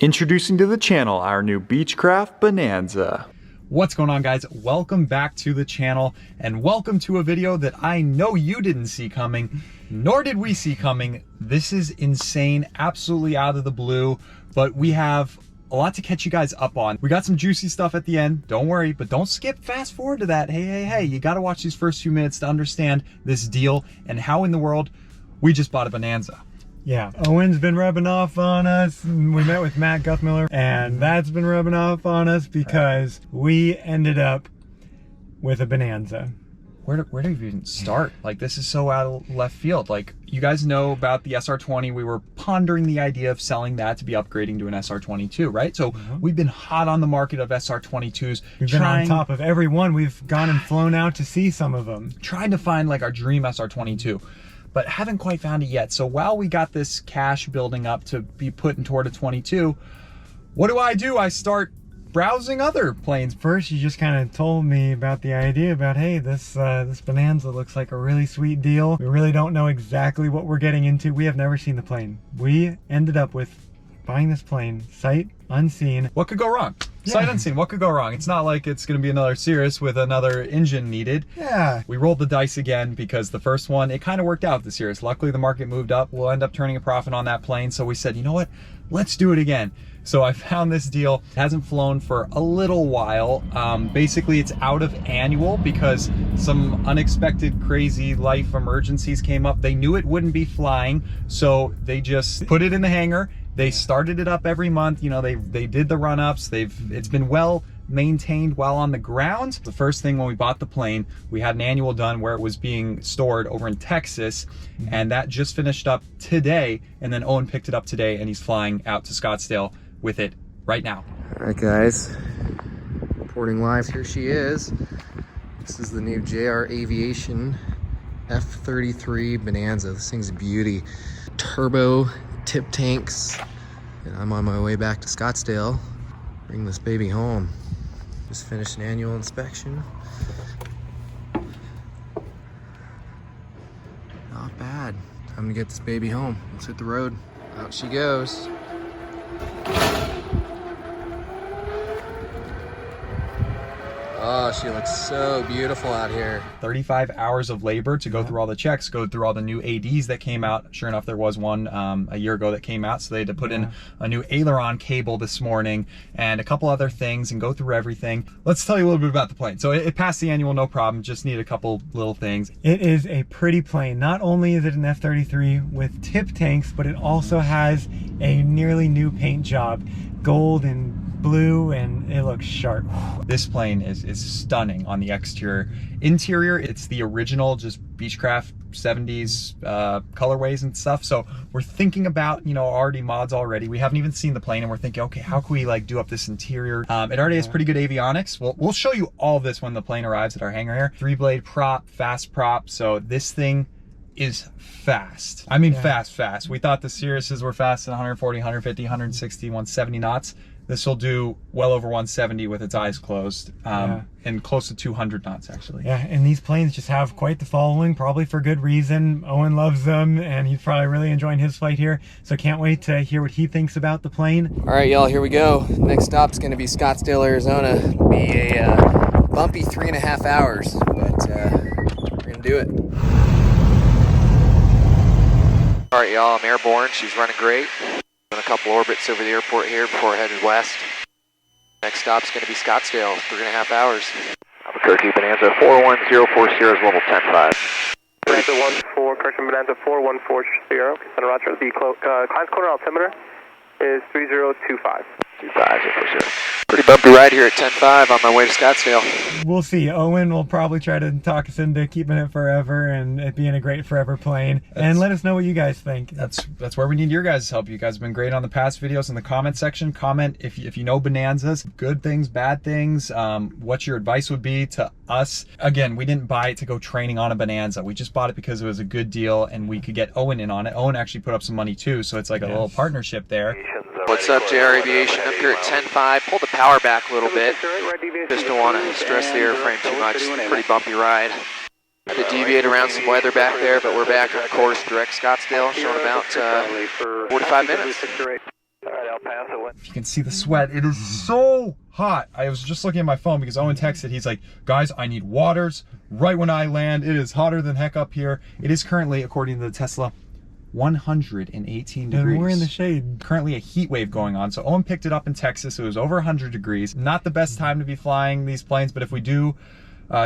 Introducing to the channel our new Beechcraft Bonanza. What's going on, guys? Welcome back to the channel and welcome to a video that I know you didn't see coming, nor did we see coming. This is insane, absolutely out of the blue, but we have a lot to catch you guys up on. We got some juicy stuff at the end, don't worry, but don't skip fast forward to that. Hey, you gotta watch these first few minutes to understand this deal and how in the world we just bought a Bonanza. Yeah, Owen's been rubbing off on us. We met with Matt Guthmiller, and that's been rubbing off on us because we ended up with a Bonanza. Where do we even start? Like, this is so out of left field. Like, you guys know about the SR20. We were pondering the idea of selling that to be upgrading to an SR22, right? So we've been hot on the market of SR22s. We've been on top of every one. We've gone and flown out to see some of them. Trying to find like our dream SR22. But haven't quite found it yet. So while we got this cash building up to be put toward a 22, what do? I start browsing other planes. First, you just kind of told me about the idea about, hey, this Bonanza looks like a really sweet deal. We really don't know exactly what we're getting into. We have never seen the plane. We ended up with buying this plane, sight unseen. What could go wrong? Yeah. Sight unseen, what could go wrong? It's not like it's gonna be another Cirrus with another engine needed. Yeah. We rolled the dice again because the first one, it kind of worked out with the Cirrus. Luckily the market moved up. We'll end up turning a profit on that plane. So we said, you know what? Let's do it again. So I found this deal. It hasn't flown for a little while. Basically it's out of annual because some unexpected crazy life emergencies came up. They knew it wouldn't be flying, so they just put it in the hangar. They started it up every month. You know, they did the run-ups. It's been well maintained while on the ground. The first thing when we bought the plane, we had an annual done where it was being stored over in Texas, and that just finished up today. And then Owen picked it up today, and he's flying out to Scottsdale with it right now. All right, guys, reporting live. Here she is. This is the new JR Aviation F33 Bonanza. This thing's a beauty. Turbo tip tanks, and I'm on my way back to Scottsdale. Bring this baby home. Just finished an annual inspection. Not bad. Time to get this baby home. Let's hit the road. Out she goes. Oh, she looks so beautiful out here. 35 hours of labor to go through all the checks, go through all the new ADs that came out. Sure enough, there was one a year ago that came out, so they had to put in a new aileron cable this morning and a couple other things and go through everything. Let's tell you a little bit about the plane. So it passed the annual, no problem, just need a couple little things. It is a pretty plane. Not only is it an F33 with tip tanks, but it also has a nearly new paint job. Gold and blue, and it looks sharp. This plane is stunning on the exterior. Interior, it's the original, just Beechcraft 70s colorways and stuff. So we're thinking about, you know, already mods already. We haven't even seen the plane, and we're thinking, okay, how can we like do up this interior? It already has pretty good avionics. We'll show you all this when the plane arrives at our hangar here. 3-blade prop, fast prop. So this thing is fast. I mean, fast. We thought the Cirruses were fast at 140, 150, 160, 170 knots. This will do well over 170 with its eyes closed, and close to 200 knots actually. Yeah, and these planes just have quite the following, probably for good reason. Owen loves them, and he's probably really enjoying his flight here. So can't wait to hear what he thinks about the plane. All right, y'all, here we go. Next stop's gonna be Scottsdale, Arizona. It'll be a bumpy 3.5 hours, but we're gonna do it. All right, y'all, I'm airborne. She's running great. Doing a couple orbits over the airport here before headed west. Next stop's going to be Scottsdale, 3.5 hours. Albuquerque Bonanza 41040 is level 10-5. Bonanza 14, correction, Bonanza 4140, Center Roger. The climb corner altimeter is 3025. 25, pretty bumpy ride here at 10-5 on my way to Scottsdale. We'll see. Owen will probably try to talk us into keeping it forever and it being a great forever plane. And let us know what you guys think. That's where we need your guys' help. You guys have been great on the past videos in the comment section. Comment if you know Bonanzas, good things, bad things, what your advice would be to us. Again, we didn't buy it to go training on a Bonanza. We just bought it because it was a good deal and we could get Owen in on it. Owen actually put up some money too, so it's like a little partnership there. What's up, JR Aviation? Up here at 10-5. Pull the power back a little bit. Just don't want to stress the airframe too much. Pretty bumpy ride. Had to deviate around some weather back there, but we're back on course direct Scottsdale, showing about 45 minutes. you can see the sweat. It is so hot. I was just looking at my phone because Owen texted. He's like, guys, I need waters right when I land. It is hotter than heck up here. It is currently, according to the Tesla, 118 degrees. And we're in the shade. Currently a heat wave going on. So Owen picked it up in Texas. It was over 100 degrees. Not the best time to be flying these planes, but if we do,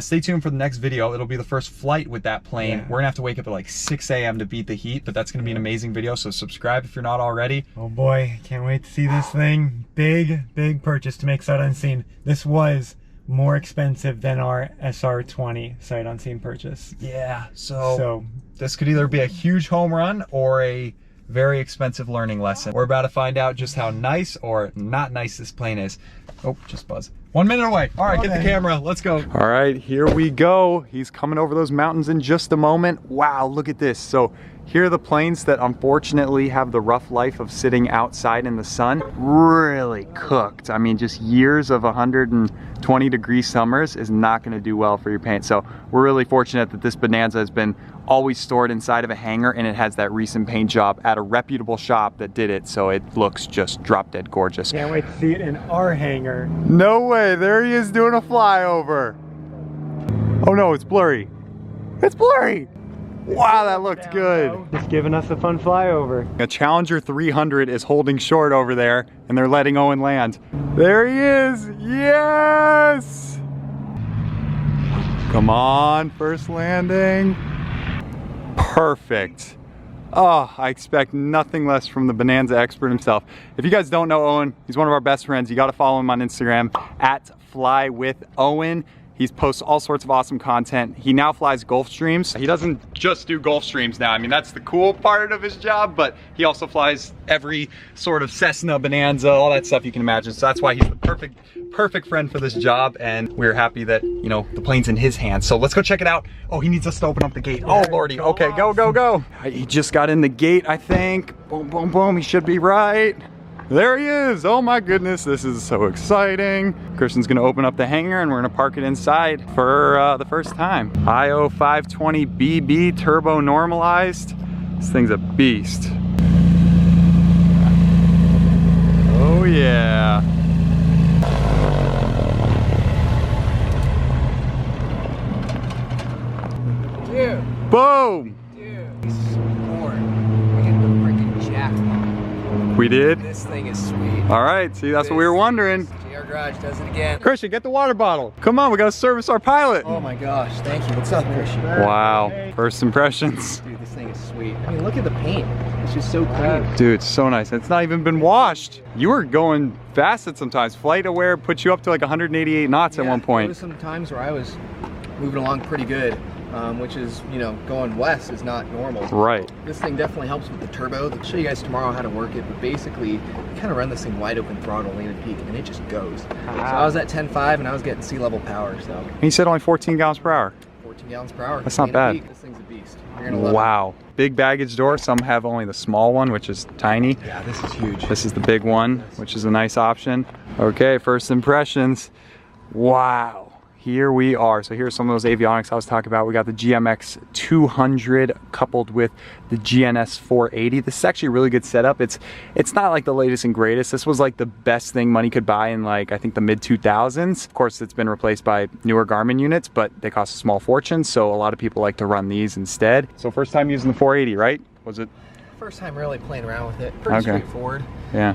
stay tuned for the next video. It'll be the first flight with that plane. Yeah. We're gonna have to wake up at like 6 a.m. to beat the heat, but that's gonna be an amazing video. So subscribe if you're not already. Oh boy, can't wait to see this thing. Big purchase to make sight unseen. This was more expensive than our SR20 sight unseen purchase. Yeah, so this could either be a huge home run or a very expensive learning lesson. We're about to find out just how nice or not nice this plane is. Oh, just buzz. 1 minute away. All right, get the camera. Let's go. All right, here we go. He's coming over those mountains in just a moment. Wow, look at this. So here are the planes that unfortunately have the rough life of sitting outside in the sun. Really cooked. I mean, just years of 120 degree summers is not gonna do well for your paint. So we're really fortunate that this Bonanza has been always stored inside of a hangar, and it has that recent paint job at a reputable shop that did it, so it looks just drop dead gorgeous. Can't wait to see it in our hangar. No way, there he is doing a flyover. Oh no, it's blurry. It's blurry. Wow, that looked good. Just giving us a fun flyover. A Challenger 300 is holding short over there, and they're letting Owen land. There he is, yes! Come on, first landing. Perfect. Oh, I expect nothing less from the Bonanza expert himself. If you guys don't know Owen, he's one of our best friends. You got to follow him on Instagram at FlyWithOwen. He posts all sorts of awesome content. He now flies Gulfstreams. He doesn't just do Gulfstreams now. I mean, that's the cool part of his job, but he also flies every sort of Cessna, Bonanza, all that stuff you can imagine. So that's why he's the perfect friend for this job, and we're happy that, you know, the plane's in his hands. So let's go check it out. Oh, he needs us to open up the gate. Oh, lordy. Okay, go. He just got in the gate, I think. Boom, boom, boom. He should be right. There he is. Oh my goodness, this is so exciting. Christian's gonna open up the hangar and we're gonna park it inside for the first time. IO 520BB turbo normalized. This thing's a beast. Oh yeah. Dude. Boom. Dude. We scored. We hit the freaking jackpot. We did? This thing is sweet. All right, see, that's what we were wondering. JR Garage does it again. Christian, get the water bottle. Come on, we gotta service our pilot. Oh my gosh, thank you. What's up, Christian? Wow, first impressions. Dude, this thing is sweet. I mean, look at the paint. It's just so clean. Dude, it's so nice. It's not even been washed. You were going fast at sometimes. Flight Aware put you up to like 188 knots at one There point. was some times where I was moving along pretty good, which is, you know, going west is not normal. Right. This thing definitely helps with the turbo. I'll show you guys tomorrow how to work it, but basically, you kind of run this thing wide open throttle, landed peak, and it just goes. So I was at 10.5 and I was getting sea level power, so. And you said only 14 gallons per hour. 14 gallons per hour. That's not landed bad. peak. This thing's a beast. You're gonna love it. Wow. Big baggage door. Some have only the small one, which is tiny. Yeah, this is huge. This is the big one, which is a nice option. Okay, first impressions. Wow. Here we are. So here's some of those avionics I was talking about. We got the GMX 200 coupled with the GNS 480. This is actually a really good setup. It's not like the latest and greatest. This was like the best thing money could buy in, like, I think the mid 2000s. Of course, it's been replaced by newer Garmin units, but they cost a small fortune. So a lot of people like to run these instead. So first time using the 480, right? Was it? First time really playing around with it. Pretty Okay. straightforward. Yeah.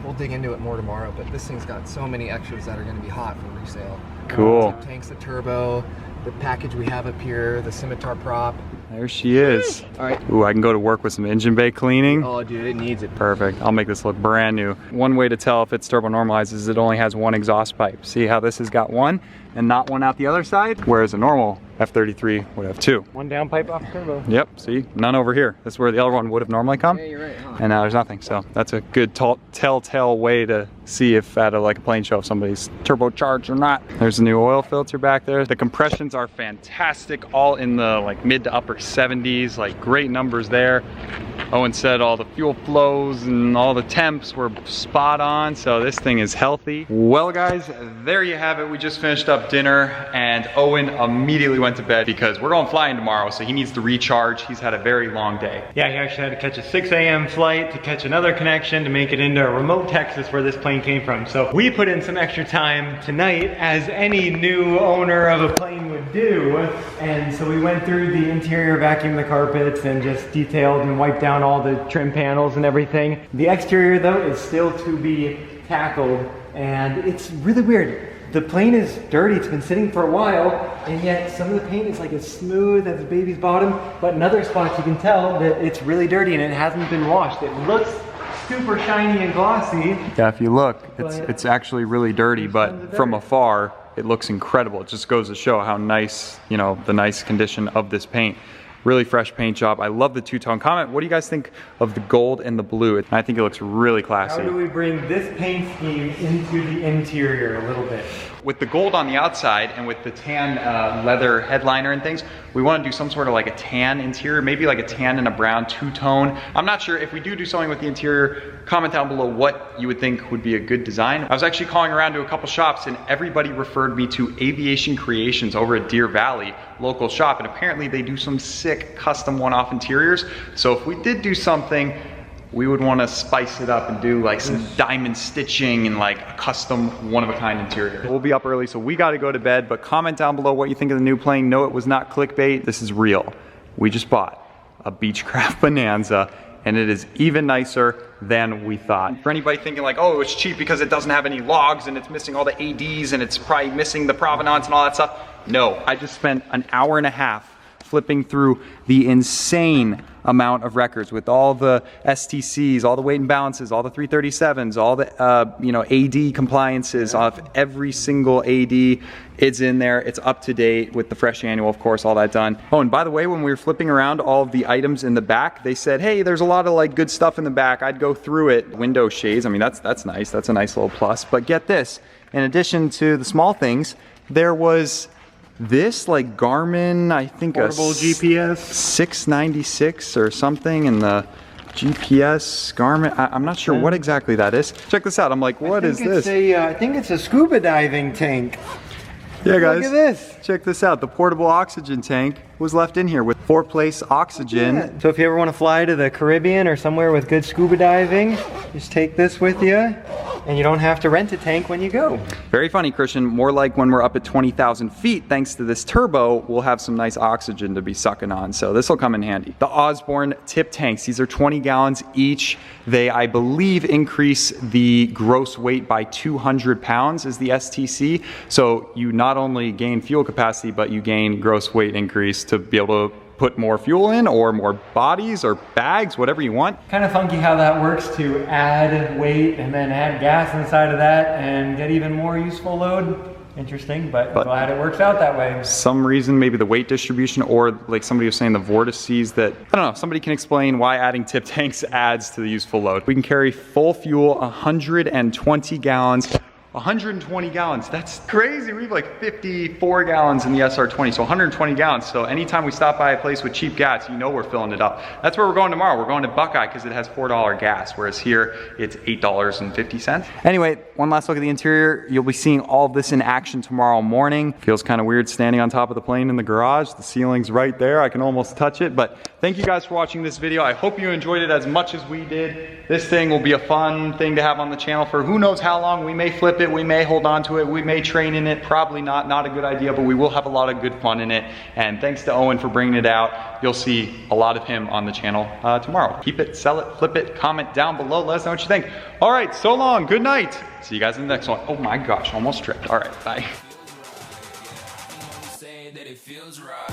We'll dig into it more tomorrow, but this thing's got so many extras that are going to be hot for resale. Cool. Tip tanks, the turbo, the package we have up here, the scimitar prop. There she is. All right. Ooh, I can go to work with some engine bay cleaning. Oh, dude, it needs it. Perfect. I'll make this look brand new. One way to tell if it's turbo normalized is it only has one exhaust pipe. See how this has got one and not one out the other side? Whereas a normal F33 would have two. One downpipe off turbo. Yep, see? None over here. This is where the other one would have normally come. Yeah, you're right, huh? And now there's nothing. So that's a good telltale way to see if at like a plane show if somebody's turbocharged or not. There's a new oil filter back there. The compressions are fantastic, all in the like mid to upper 70s, like great numbers there. Owen said all the fuel flows and all the temps were spot on, so this thing is healthy. Well guys, there you have it. We just finished up dinner and Owen immediately went went to bed because we're going flying tomorrow, so he needs to recharge. He's had a very long day. Yeah, he actually had to catch a 6 a.m. flight to catch another connection to make it into remote Texas where this plane came from. So we put in some extra time tonight, as any new owner of a plane would do. And so we went through the interior, vacuumed the carpets, and just detailed and wiped down all the trim panels and everything. The exterior though is still to be tackled, and it's really weird. The plane is dirty, it's been sitting for a while, and yet some of the paint is like as smooth as a baby's bottom, but in other spots you can tell that it's really dirty and it hasn't been washed. It looks super shiny and glossy. Yeah, if you look, it's actually really dirty, but from afar, it looks incredible. It just goes to show how nice, you know, the nice condition of this paint. Really fresh paint job. I love the two-tone. Comment, what do you guys think of the gold and the blue? I think it looks really classy. How do we bring this paint scheme into the interior a little bit? With the gold on the outside and with the tan leather headliner and things, we want to do some sort of like a tan interior, maybe like a tan and a brown two-tone. I'm not sure if we do something with the interior. Comment down below what you would think would be a good design. I was actually calling around to a couple shops and everybody referred me to Aviation Creations over at Deer Valley, local shop, and apparently they do some sick custom one-off interiors. So if we did do something, we would want to spice it up and do like some diamond stitching and like a custom one-of-a-kind interior. We'll be up early, so we got to go to bed, but comment down below what you think of the new plane. No, it was not clickbait. This is real. We just bought a Beechcraft Bonanza, and it is even nicer than we thought. For anybody thinking like, oh, it's cheap because it doesn't have any logs and it's missing all the ADs and it's probably missing the provenance and all that stuff. No, I just spent an hour and a half flipping through the insane amount of records with all the STCs, all the weight and balances, all the 337s, all the AD compliances of every single AD. It's in there, it's up to date with the fresh annual, of course, all that done. Oh, and by the way, when we were flipping around all of the items in the back, they said, hey, there's a lot of like good stuff in the back. I'd go through it. Window shades, I mean, that's nice. That's a nice little plus. But get this, in addition to the small things, there was this like Garmin, I think portable a GPS 696 or something, and the GPS Garmin, I'm not sure what exactly that is. Check this out. I'm like, what is this? I think it's a scuba diving tank. Yeah, guys, look at this. Check this out. The portable oxygen tank was left in here with 4-place oxygen. Yeah. So if you ever want to fly to the Caribbean or somewhere with good scuba diving, just take this with you, and you don't have to rent a tank when you go. Very funny, Christian. More like when we're up at 20,000 feet, thanks to this turbo, we'll have some nice oxygen to be sucking on. So this will come in handy. The Osborne Tip Tanks. These are 20 gallons each. They, I believe, increase the gross weight by 200 pounds is the STC. So you not only gain fuel capacity, but you gain gross weight increase to be able to put more fuel in or more bodies or bags, whatever you want. Kind of funky how that works to add weight and then add gas inside of that and get even more useful load. Interesting, but glad it works out that way. Some reason, maybe the weight distribution, or like somebody was saying, the vortices that, I don't know, somebody can explain why adding tip tanks adds to the useful load. We can carry full fuel, 120 gallons. 120 gallons, that's crazy. We have like 54 gallons in the SR20, so 120 gallons. So anytime we stop by a place with cheap gas, you know we're filling it up. That's where we're going tomorrow. We're going to Buckeye because it has $4 gas, whereas here it's $8.50. Anyway, one last look at the interior. You'll be seeing all of this in action tomorrow morning. Feels kind of weird standing on top of the plane in the garage. The ceiling's right there. I can almost touch it, but thank you guys for watching this video. I hope you enjoyed it as much as we did. This thing will be a fun thing to have on the channel for who knows how long. We may flip it, we may hold on to it, we may train in it, probably not a good idea, but we will have a lot of good fun in it. And thanks to Owen for bringing it out. You'll see a lot of him on the channel tomorrow. Keep it, sell it, flip it, comment down below, let us know what you think. All right, so long, good night. See you guys in the next one. Oh my gosh, almost tripped. All right, bye. Feels right.